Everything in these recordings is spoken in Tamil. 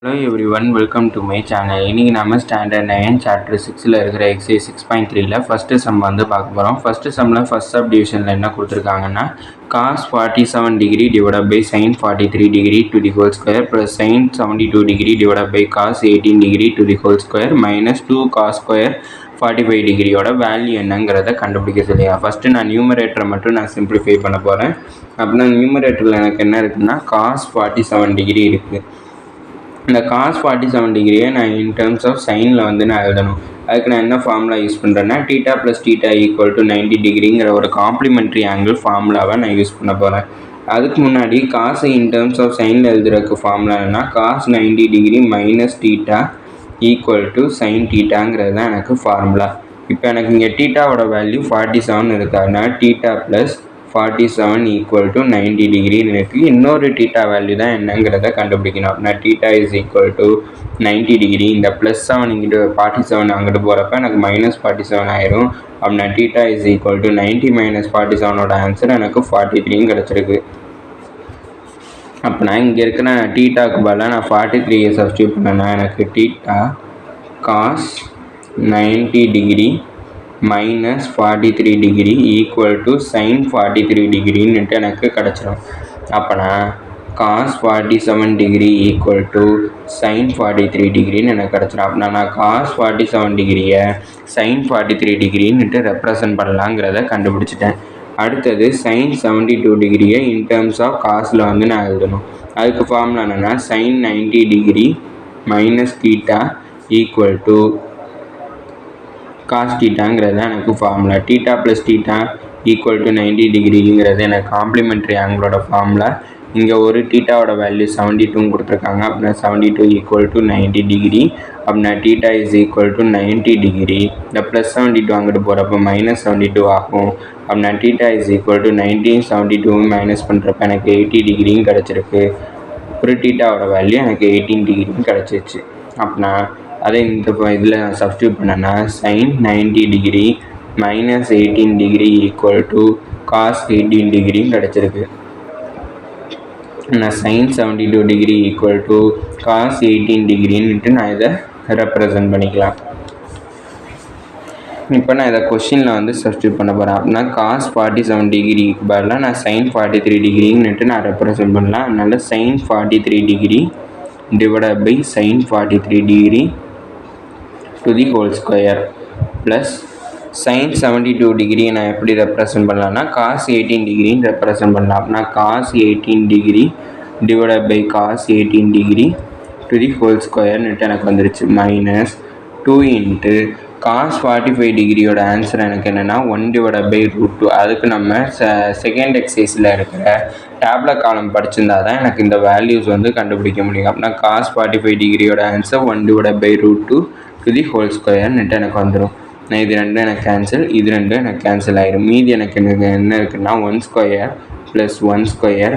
Hello everyone, welcome to my channel. இன்னைக்கு நம்ம ஸ்டாண்டர்ட் 9 சாப்டர் 6ல இருக்கிற எக்ஸசைஸ் 6.3ல ஃபர்ஸ்ட் சம் வந்து பார்க்க போகிறோம். ஃபர்ஸ்ட் சம்மில் ஃபர்ஸ்ட் சப் டிவிஷனில் என்ன கொடுத்துருக்காங்கன்னா cos 47 degree divide by sin 43 degree to the whole square plus sin 72 degree divide by cos 18 degree to the whole square minus 2 cos square 45 டிகிரியோட வேல்யூ என்னங்கிறத கண்டுபிடிக்க சொல்லியா. ஃபஸ்ட்டு நான் நியூமரேட்டரை மட்டும் நான் சிம்பிளிஃபை பண்ண போகிறேன். அப்படின்னா நியூமரேட்டரில் எனக்கு என்ன இருக்குன்னா cos 47 டிகிரி இருக்குது. இந்த cos 47 டிகிரியை நான் இன் டேர்ம்ஸ் ஆஃப் சைனில் வந்து நான் எழுதணும். அதுக்கு நான் என்ன ஃபார்முலா யூஸ் பண்ணுறேன்னா θ + θ = 90 டிகிரிங்கிற ஒரு காம்ப்ளிமெண்ட்ரி ஆங்கிள் ஃபார்முலாவை நான் யூஸ் பண்ண போகிறேன். அதுக்கு முன்னாடி காசை இன் டேர்ம்ஸ் ஆஃப் சைனில் எழுதுறதுக்கு ஃபார்முலா என்னன்னா cos 90 டிகிரி மைனஸ் θ = sin θங்கிறது தான் எனக்கு ஃபார்முலா. இப்போ எனக்கு இங்கே θவோட வேல்யூ 47 இருக்குது. அதனால் θ + 47 = 90 டிகிரின்னு இருக்குது. இன்னொரு θ வேல்யூ தான் என்னங்கிறத கண்டுபிடிக்கணும். அப்படின்னா θ = 90 டிகிரி. இந்த +7 இங்கிட்டு 47 அங்கிட்டு போகிறப்ப எனக்கு -47 ஆயிரும். அப்படின்னா θ = 90 - 47ஓட ஆன்சர் எனக்கு 43 கிடச்சிருக்கு. அப்படின்னா இங்கே இருக்கிற θக்கு பதிலாக நான் 43 சப்ஸ்டியூட் பண்ணேன்னா எனக்கு θ cos 90 degree minus 43 degree = sin 43 டிகிரின்னுட்டு எனக்கு கிடச்சிரும். அப்போனா cos 47 டிகிரி = sin 43 டிகிரின்னு எனக்கு கிடச்சிரும். அப்படின்னா நான் cos 47 டிகிரியை sin 43 டிகிரின்னுட்டு ரெப்ரசன்ட் பண்ணலாங்கிறத கண்டுபிடிச்சிட்டேன். அடுத்தது sin 72 டிகிரியை இன் டேர்ம்ஸ் ஆஃப் காஸில் வந்து நான் எழுதணும். அதுக்கு ஃபார்முலா என்னென்னா sin 90 டிகிரி மைனஸ் θ = cos θங்கிறது எனக்கு ஃபார்முலா. θ + θ = 90 டிகிரிங்கிறது எனக்கு காம்ப்ளிமெண்ட்ரி ஆங்கிளோட ஃபார்முலா. இங்கே ஒரு θவோட வேல்யூ 72 கொடுத்துருக்காங்க. அப்படின்னா 72 = 90 டிகிரி. அப்படின்னா θ = 90 டிகிரி. இந்த +72 அங்கிட்டு போகிறப்ப -72 ஆகும். அப்படின்னா θ = 90 72 மைனஸ் பண்ணுறப்ப எனக்கு 80 டிகிரியும் கிடச்சிருக்கு. ஒரு θவோட வேல்யூ எனக்கு 18 டிகிரியும் கிடச்சிருச்சு. அப்படின்னா அதை இந்த இதில் நான் சப்ஸ்டியூட் பண்ணேன்னா sin 90 degree minus 18 degree = cos 18 டிகிரியும் கிடச்சிருக்கு. நான் sin 72 டிகிரி = cos 18 டிகிரின்ட்டு நான் இதை ரெப்ரசன்ட் பண்ணிக்கலாம். இப்போ நான் இதை கொஷினில் வந்து சப்ஸ்டியூட் பண்ண போகிறேன். அப்படின்னா cos 47 டிகிரிக்கு பதிலாக நான் sin 43 டிகிரின்னுட்டு நான் ரெப்ரசன்ட் பண்ணலாம். அதனால sin 43 degree divide by sin 43 degree to the whole square plus sin 72 டிகிரியை நான் எப்படி ரெப்ரசன்ட் பண்ணலான்னா cos 18 டிகிரின்னு ரெப்ரசன்ட் பண்ணலாம். அப்படின்னா cos 18 degree divide by cos 18 degree to the whole ஸ்கொயர்னுட்டு எனக்கு வந்துருச்சு. மைனஸ் 2 இன்ட்டு cos 45 டிகிரியோட ஆன்சர் எனக்கு என்னென்னா 1/√2. அதுக்கு நம்ம செகண்ட் எக்ஸசைஸில் இருக்கிற டேப்லெட் காலம் படிச்சிருந்தா தான் எனக்கு இந்த வேல்யூஸ் வந்து கண்டுபிடிக்க முடியும். அப்படின்னா cos 45 டிகிரியோட ஆன்சர் 1/√2 டு தி ஹோல் ஸ்கொயர்னுட்டு எனக்கு வந்துடும். இது ரெண்டும் எனக்கு கேன்சல், இது ரெண்டும் எனக்கு கேன்சல் ஆகிடும். மீதி எனக்கு என்ன இருக்குன்னா 1² + 1²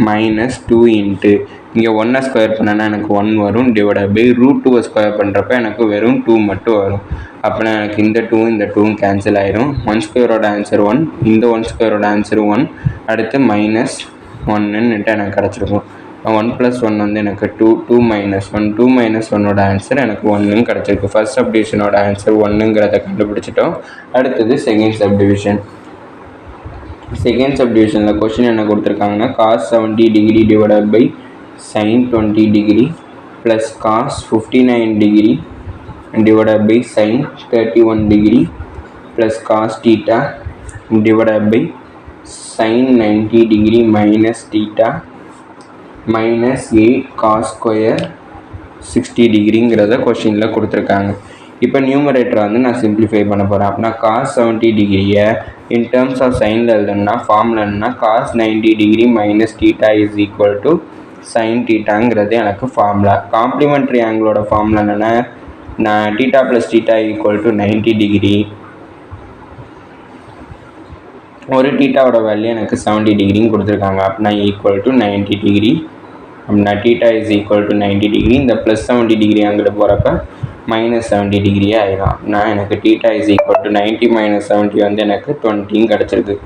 மைனஸ் 2 இன்ட்டு இங்கே 1 ஸ்கொயர் பண்ணனா எனக்கு 1 வரும். டிவைட் பை √2 ஸ்கொயர் பண்ணுறப்ப எனக்கு வெறும் 2 மட்டும் வரும். அப்படின்னா எனக்கு இந்த 2 கேன்சல் ஆகிடும். 1² ஆன்சர் 1, இந்த 1² ஆன்சர் 1, அடுத்து -1ன்னுட்டு எனக்கு கிடச்சிருக்கும். 1 + 1 வந்து எனக்கு 2, 2 - 1, 2 - 1ஓட ஆன்சர் எனக்கு 1ன்னு கிடச்சிருக்கு. ஃபர்ஸ்ட் சப்டிவிஷனோட ஆன்சர் 1ங்கிறத கண்டுபிடிச்சிட்டோம். அடுத்தது செகண்ட் சப்டிவிஷன். செகண்ட் சப்டிவிஷனில் கொஷின் என்ன கொடுத்துருக்காங்கன்னா cos 70 degree divide by sin 20 degree plus cos 59 degree divide by sin 31 degree plus cos θ divide by sin 90 degree minus θ minus 8 cos square 60 டிகிரிங்கிறத கொஷினில் கொடுத்துருக்காங்க. இப்போ நியூமரேட்டரை வந்து நான் சிம்பிளிஃபை பண்ண போகிறேன். அப்படின்னா cos 70 டிகிரியை இன் டேர்ம்ஸ் ஆஃப் சைனில் எழுதணும்னா ஃபார்முலா என்னன்னா cos 90 டிகிரி மைனஸ் θ = sin θங்கிறது எனக்கு ஃபார்முலா. காம்ப்ளிமெண்ட்ரி ஆங்கிளோட ஃபார்முலா என்னென்னா நான் θ + θ = 90 டிகிரி. ஒரு θவோட வேல்யூ எனக்கு 70 டிகிரின்னு கொடுத்துருக்காங்க. அப்படின்னா = 90 டிகிரி. அப்படின்னா θ = 90 டிகிரி. இந்த +70 டிகிரி அங்கிட்டு போகிறப்ப -70 டிகிரியே ஆகிடும். அப்படின்னா எனக்கு θ = 90 - 70 வந்து எனக்கு 20 கிடச்சிருக்கு.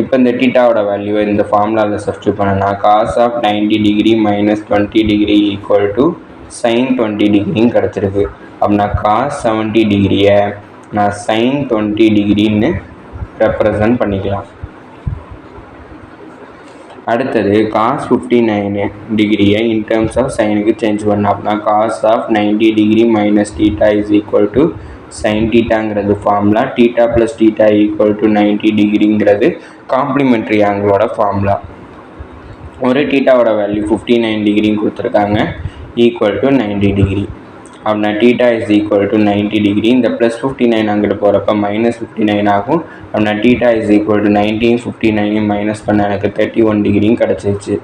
இப்போ இந்த θவோட வேல்யூவை இந்த ஃபார்முலாவில் சப்ஸ்டியூட் பண்ணனா cos 90 degree minus 20 degree = sin 20 டிகிரியும் கிடச்சிருக்கு. அப்படின்னா cos 70 டிகிரியை நான் sin 20 டிகிரின்னு ரெப்ரசன்ட் பண்ணிக்கலாம். அடுத்தது cos 59 டிகிரியை இன் டேர்ம்ஸ் ஆஃப் சைனுக்கு சேஞ்ச் பண்ணலாம். அப்படின்னா cos of 90 degree minus theta is equal to sine தீட்டாங்கிறது formula, theta plus theta equal to 90 டிகிரிங்கிறது காம்ப்ளிமெண்ட்ரி ஆங்கிளோட ஃபார்முலா. ஒரு தீட்டாவோட வேல்யூ 59 டிகிரின்னு கொடுத்துருக்காங்க, ஈக்குவல் டு 90 டிகிரி. அப்படின்னா theta is equal to 90 degree. இந்த ப்ளஸ் 59 அங்கிட்டு போகிறப்ப மைனஸ் 59 ஆகும். அப்படின்னா theta is equal to 90 59 minus பண்ண எனக்கு 31 டிகிரியும் கிடச்சிருச்சு.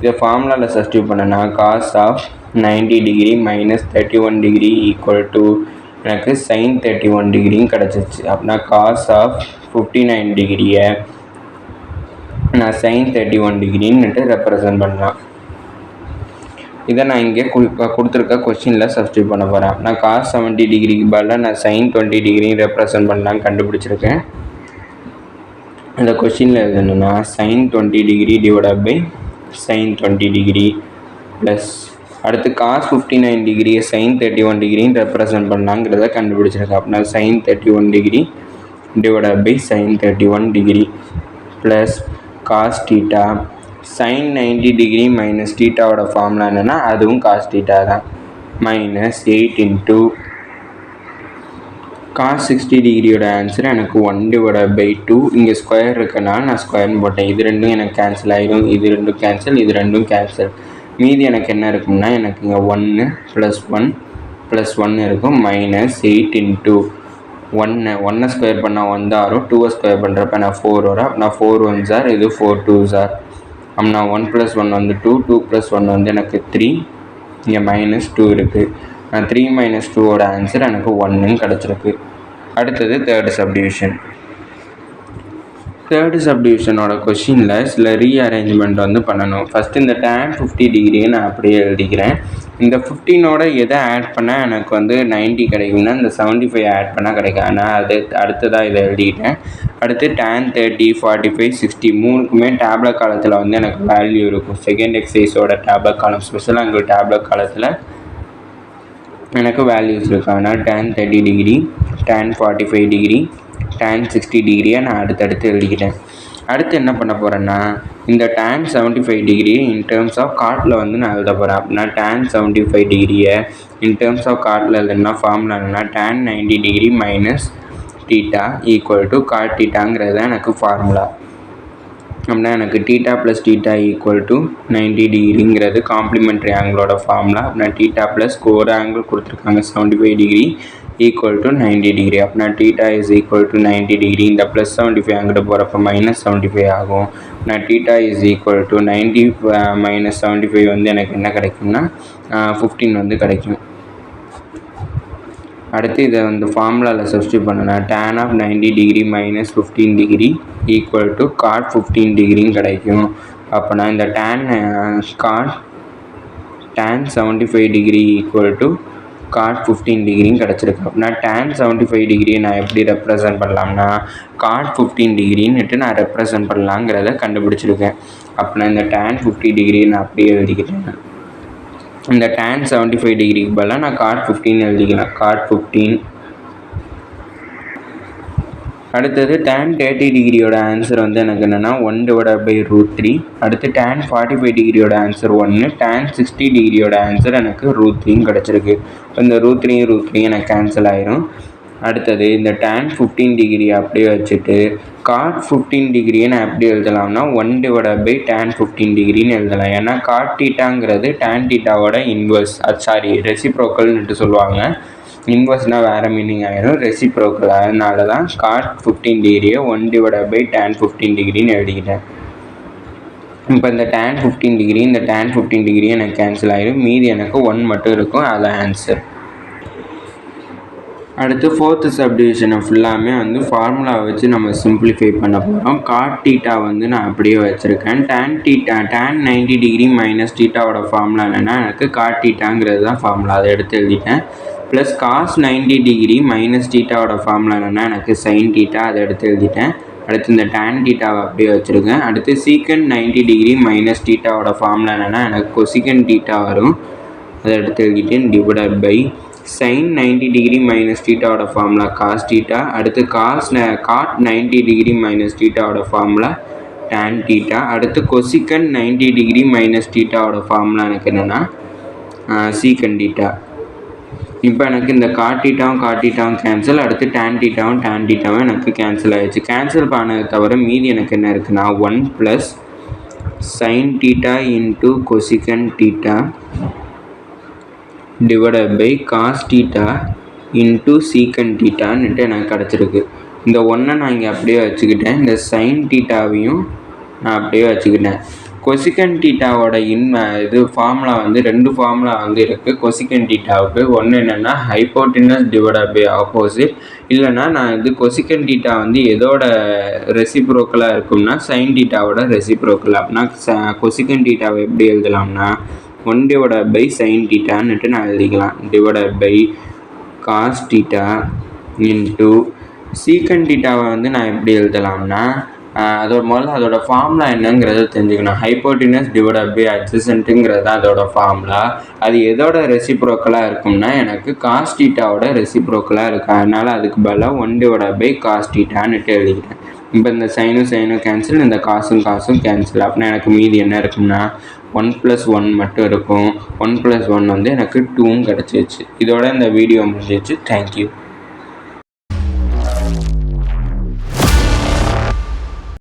இதை ஃபார்முலாவில் சப்ஸ்டியூட் பண்ணனா cos of 90 degree minus 31 degree equal to எனக்கு சைன் 31 டிகிரியும் கிடச்சிருச்சு. அப்படின்னா காஸ் ஆஃப் 59 டிகிரியை நான் சைன் 31 டிகிரின்னுட்டு ரெப்ரசன்ட் பண்ணலாம். இதை நான் இங்கே கொடுத்துருக்க கொஸ்டினில் சப்ஸ்டியூட் பண்ண போகிறேன். நான் காஸ் 70 டிகிரிக்கு பதிலாக நான் சைன் 20 டிகிரி ரெப்ரசன்ட் பண்ணலான்னு கண்டுபிடிச்சிருக்கேன். இந்த கொஸ்டினில் எழுதணும்னா sine 20 degree divide by sine 20 degree plus அடுத்து காஸ் 59 டிகிரியை சைன் 31 டிகிரின்னு ரெப்ரசன்ட் பண்ணலாங்கிறத கண்டுபிடிச்சிருக்கேன். அப்படின்னா sine 31 degree divide by sine 31 degree plus cos theta sine 90 degree minus தீட்டாவோட ஃபார்முலா என்னென்னா அதுவும் காஸ் தீட்டா தான், மைனஸ் 8 இன்ட்டு காஸ் 60 டிகிரியோட ஆன்சர் எனக்கு 1 டிவைட் பை 2. இங்கே ஸ்கொயர் இருக்கனால நான் ஸ்கொயர்னு போட்டேன். இது ரெண்டும் எனக்கு கேன்சல் ஆகிடும், இது ரெண்டும் கேன்சல், இது ரெண்டும் கேன்சல். மீதி எனக்கு என்ன இருக்கும்னா எனக்கு இங்கே 1 ப்ளஸ் 1 இருக்கும், மைனஸ் 8 இன்ட்டு 1 ஸ்கொயர் பண்ணால் 1 தான் வரும், 2 ஸ்கொயர் பண்ணுறப்ப நான் 4 வரும். நான் 4 1 சார், இது 4 2 சார். அப்படின்னா 1 + 1 வந்து 2, 2 + 1 வந்து எனக்கு 3, இங்கே மைனஸ் 2 இருக்குது. 3 - 2ஓட ஆன்சர் எனக்கு 1ன்னு கிடச்சிருக்கு. அடுத்தது தேர்டு சப்டிவிஷன். தேர்டு சப்டிவிஷனோட கொஷினில் சில ரீஅரேஞ்ச்மெண்ட் வந்து பண்ணணும். ஃபஸ்ட்டு இந்த tan 50 டிகிரியை நான் அப்படியே எழுதிக்கிறேன். இந்த 15ஓட எதை ஆட் பண்ணால் எனக்கு வந்து 90 கிடைக்கும்னா இந்த 75 ஆட் பண்ணால் கிடைக்கும். ஆனால் அது அடுத்ததாக இதை எழுதிக்கிட்டேன். அடுத்து tan 30 45 60 மூணுக்குமே டேப்லெட் காலத்தில் வந்து எனக்கு வேல்யூ இருக்கும். செகண்ட் எக்ஸசைஸோட டேப்லெட் காலம் ஸ்பெஷல் ஆங்கிள் டேப்லெட் காலத்தில் எனக்கு வேல்யூஸ் இருக்கு. ஆனால் tan 30 degree, tan 45 degree, tan 60 டிகிரியை நான் அடுத்தடுத்து எழுதிக்கிட்டேன். அடுத்து என்ன பண்ண போகிறேன்னா இந்த tan 75 டிகிரியை இன் டேர்ம்ஸ் ஆஃப் காட்டில் வந்து நான் எழுத போகிறேன். அப்படின்னா tan 75 டிகிரியை இன் டேர்ம்ஸ் ஆஃப் காட்டில் எழுதுனா ஃபார்முலா என்னன்னா tan 90 degree minus theta equal to cot தீட்டாங்கிறது தான் எனக்கு ஃபார்முலா. அப்படின்னா எனக்கு theta plus theta equal to 90 டிகிரிங்கிறது காம்ப்ளிமெண்ட்ரி ஆங்கிளோட ஃபார்முலா. அப்படின்னா தீட்டா ப்ளஸ் ஒரு ஆங்கிள் கொடுத்துருக்காங்க 75 டிகிரி ஈக்குவல் டு 90 டிகிரி. அப்படின்னா theta is equal to 90 degree. இந்த ப்ளஸ் 75 அங்கிட்ட போகிறப்ப மைனஸ் 75 ஆகும். நான் theta is equal to 90 minus 75 வந்து எனக்கு என்ன கிடைக்கும்னா 15 வந்து கிடைக்கும். அடுத்து இதை வந்து ஃபார்முலாவில் சப்ஸ்டியூட் பண்ணனா tan of 90 degree minus 15 degree equal to cot 15 டிகிரின்னு கிடைக்கும். அப்போனா இந்த tan 75 degree equal to cot 15 டிகிரின்னு கிடச்சிருக்கு. அப்படின்னா tan 75 டிகிரியை நான் எப்படி ரெப்ரசன்ட் பண்ணலாம்னா காட் 15 டிகிரின்னுட்டு நான் ரெப்ரசன்ட் பண்ணலாங்கிறத கண்டுபிடிச்சிருக்கேன். அப்படின்னா இந்த tan 50 டிகிரியை நான் அப்படியே எழுதிக்கிட்டேன். இந்த tan 75 டிகிரிக்கு பதிலாக நான் காட் 15 எழுதிக்கலாம், காட் 15. அடுத்தது tan 30 டிகிரியோட ஆன்சர் வந்து எனக்கு என்னென்னா 1 டிவைட் பை √3. அடுத்து tan 45 டிகிரியோட ஆன்சர் 1, tan 60 டிகிரியோட ஆன்சர் எனக்கு √3 கிடச்சிருக்கு. இந்த √3 எனக்கு கேன்சல் ஆயிரும். அடுத்தது இந்த tan 15 டிகிரி அப்படியே வச்சுட்டு காட் 15 டிகிரியை நான் எப்படி எழுதலாம்னா 1 டிவைட் பை tan 15 டிகிரின்னு எழுதலாம். ஏன்னா காட் தீட்டாங்கிறது tan தீட்டாவோட இன்வர்ஸ், ரெசிப்ரோக்கல்னுட்டு சொல்லுவாங்க. இன்வர்ஸ்னால் வேறு மீனிங் ஆயிரும், ரெசிப்ரோக்கல். அதனால தான் காட் 15 டிகிரியை 1 டிவைட் பை tan 15 டிகிரின்னு எழுதிக்கிட்டேன். இப்போ இந்த tan 15 டிகிரி இந்த tan 15 டிகிரி எனக்கு கேன்சல் ஆகிடும். மீதி எனக்கு 1 மட்டும் இருக்கும், அதான் ஆன்சர். அடுத்து ஃபோர்த்து சப்டிவிஷனை ஃபுல்லாமே வந்து ஃபார்முலாவை வச்சு நம்ம சிம்பிளிஃபை பண்ண போகிறோம். காட் தீட்டா வந்து நான் அப்படியே வச்சுருக்கேன். tan 90 டிகிரி மைனஸ் தீட்டாவோட ஃபார்முலா என்னென்னா எனக்கு காட் தீட்டாங்கிறது தான் ஃபார்முலா, அதை எடுத்து எழுதிட்டேன். ப்ளஸ் காஸ் 90 டிகிரி மைனஸ் தீட்டாவோட ஃபார்முலா என்னென்னா எனக்கு சைன் தீட்டா, அதை எடுத்து எழுதிட்டேன். அடுத்து இந்த tan தீட்டாவை அப்படியே வச்சுருக்கேன். அடுத்து சீக்கண்ட் 90 டிகிரி மைனஸ் தீட்டாவோட ஃபார்முலா என்னென்னா எனக்கு கொசிகண்ட் தீட்டா வரும், அதை எடுத்து எழுதிட்டேன். Divided by sine 90 degree minus தீட்டாவோட ஃபார்முலா காஸ் தீட்டா. அடுத்து காட் 90 டிகிரி மைனஸ் தீட்டாவோட ஃபார்முலா டேன் தீட்டா. அடுத்து கொசிக்கன் 90 டிகிரி மைனஸ் தீட்டாவோட ஃபார்முலா எனக்கு என்னென்னா சீக்கன் தீட்டா. இப்போ எனக்கு இந்த காட் தீட்டாவும் கேன்சல். அடுத்து டேன் தீட்டாவும் எனக்கு கேன்சல் ஆகிடுச்சு. கேன்சல் பண்ணதை தவிர மீதி எனக்கு என்ன இருக்குன்னா 1 + sine theta into cosec theta divided by cos theta into sec தீட்டான்னுட்டு எனக்கு கிடச்சிருக்கு. இந்த ஒன்றை நான் இங்கே அப்படியே வச்சுக்கிட்டேன். இந்த சைன் தீட்டாவையும் நான் அப்படியே வச்சுக்கிட்டேன். கொசிக்கன் தீட்டாவோட இது ஃபார்முலா வந்து 2 ஃபார்முலா வந்து இருக்குது கொசிக்கன் தீட்டாவுக்கு. ஒன்று என்னென்னா ஹைப்போட்டினஸ் டிவைடட் பை ஆப்போசிட், இல்லைனா நான் இது கொசிக்கன் தீட்டா வந்து எதோட ரெசிப்ரோக்கலாக இருக்கும்னா சைன் தீட்டாவோட ரெசிப்ரோக்கல். அப்படின்னா கொசிக்கன் தீட்டாவை எப்படி எழுதலாம்னா 1 டிவைடட் பை சைன் தீட்டான்னுட்டு நான் எழுதிக்கலாம். Divided by cos theta into secant தீட்டாவை வந்து நான் எப்படி எழுதலாம்னா அதோட ஃபார்முலா என்னங்கிறத தெரிஞ்சுக்கணும். ஹைப்போட்டினஸ் டிவைடட் பை அட்ஜசன்ட்டுங்கிறது தான் அதோட ஃபார்முலா. அது எதோட ரெசிப்ரோக்கலாக இருக்கும்னா எனக்கு காஸ் தீட்டாவோட ரெசிப்ரோக்கலாக இருக்கு. அதனால் அதுக்கு பதிலாக 1 டிவைடட் பை காஸ் தீட்டான்னுட்டு எழுதிக்கிட்டேன். இப்போ இந்த சைனும் கேன்சல், இந்த காசும் கேன்சல். அப்படின்னா எனக்கு மீதி என்ன இருக்கும்னா 1 + 1 மட்டும் இருக்கும். 1 + 1 வந்து எனக்கு 2 கிடச்சிச்சு. இதோட இந்த வீடியோ முடிஞ்சிச்சு. தேங்க்யூ.